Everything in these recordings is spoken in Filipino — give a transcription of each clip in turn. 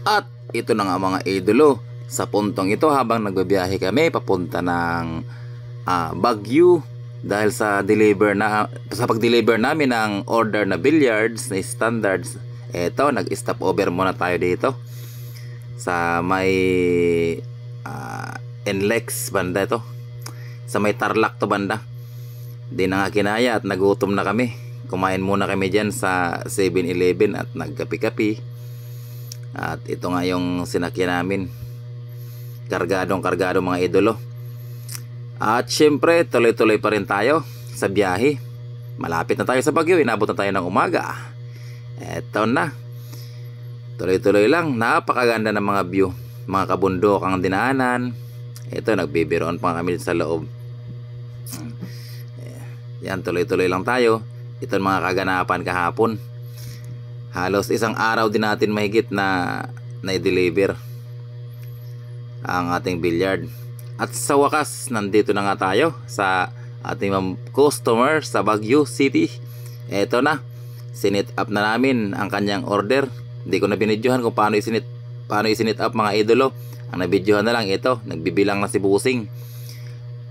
At ito na nga mga idolo, sa puntong ito habang nagbabiyahe kami papunta ng Baguio, dahil sa pag-deliver namin ng order na billiards na standards, eto nag-stop over muna tayo dito sa may NLEX banda, ito sa may Tarlac to banda. Di na nga kinaya at nagutom na kami. Kumain muna kami dyan sa 7-Eleven at nagkapi-kapi. At ito nga yung sinakyan namin, kargadong mga idolo. At syempre tuloy-tuloy pa rin tayo sa biyahe. Malapit na tayo sa Baguio, inabot na tayo ng umaga. Eto na, tuloy-tuloy lang. Napakaganda ng mga view, mga kabundok ang dinaanan. Ito, nagbibiroon pa kami sa loob. Yan, tuloy-tuloy lang tayo. Ito mga kaganapan kahapon. Halos isang araw din natin mahigit na i-deliver ang ating billiard. At sa wakas, nandito na nga tayo sa ating customer sa Baguio City. Eto na, sinit up na namin ang kanyang order. Hindi ko na binidyohan kung paano isinit up mga idolo. Ang nabidyohan na lang ito, nagbibilang na si Busing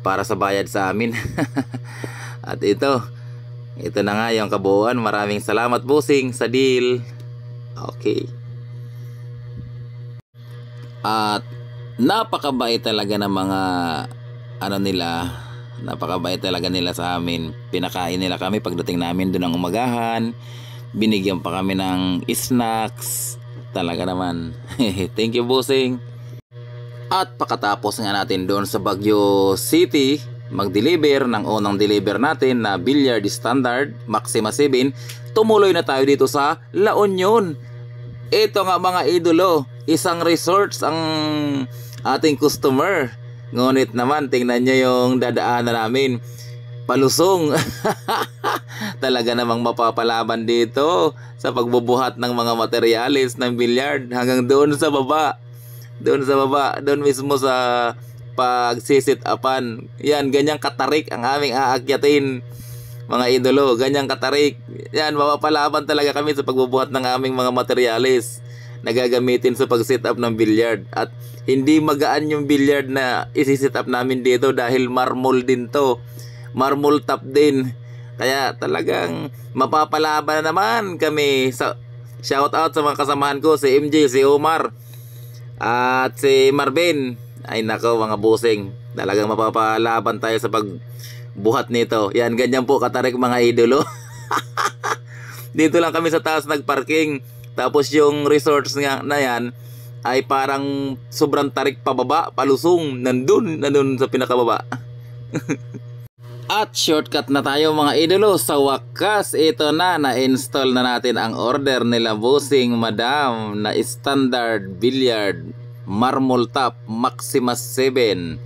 para sa bayad sa amin. At ito na nga yung kabuuan. Maraming salamat Busing sa deal. Okay. At napakabait talaga ng mga napakabait talaga nila sa amin. Pinakain nila kami pagdating namin doon ng umagahan. Binigyan pa kami ng snacks. Talaga naman. Thank you Busing. At pakatapos nga natin doon sa Baguio City mag-deliver ng unang deliver natin na billiard standard Maxima 7, tumuloy na tayo dito sa La Union. Ito nga mga idolo, isang resorts ang ating customer. Ngunit naman tingnan nyo yung dadaanan namin, palusong. Talaga namang mapapalaban dito sa pagbubuhat ng mga materyales ng billiard hanggang doon sa baba. Doon mismo sa pagsisit upan. Yan, ganyang katarik ang aming aakyatin mga idolo, ganyang katarik. Yan, mapapalaban talaga kami sa pagbubuhat ng aming mga materyales na gagamitin sa pag-sit up ng billiard. At hindi magaan yung billiard na isi-sit up namin dito dahil marmol din to, marmol top din. Kaya talagang mapapalaban na naman kami. Shout out sa mga kasamahan ko, si MJ, si Omar at si Marvin. Ay nako mga Busing, talagang mapapalaban tayo sa pagbuhat nito. Yan, ganyan po katarik mga idolo. Dito lang kami sa taas nagparking. Tapos yung resorts nga na yan ay parang sobrang tarik pababa, palusong, nandun sa pinakababa. At shortcut na tayo mga idolo. Sa wakas, ito na-install na natin ang order nila Busing Madam na standard billiard marmol top Maxima 7.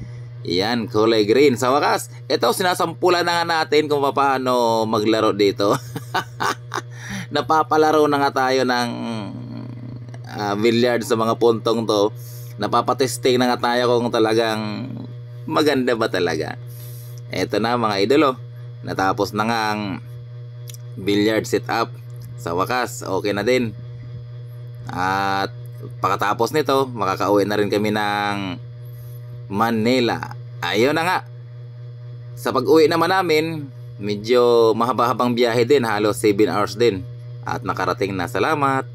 Yan, kulay green. Sa wakas, ito sinasampulan na nga natin kung paano maglaro dito. Napapalaro na nga tayo ng billiard sa mga puntong to. Napapatesting na nga tayo kung talagang maganda ba talaga. Ito na mga idolo, natapos na nga ang billiard sit up. Sa wakas, okay na din. At pagkatapos nito, makakauwi na rin kami ng Manila. Ayun na nga. Sa pag-uwi naman namin, medyo mahaba-habang biyahe din, halos 7 hours din. At nakarating na, salamat.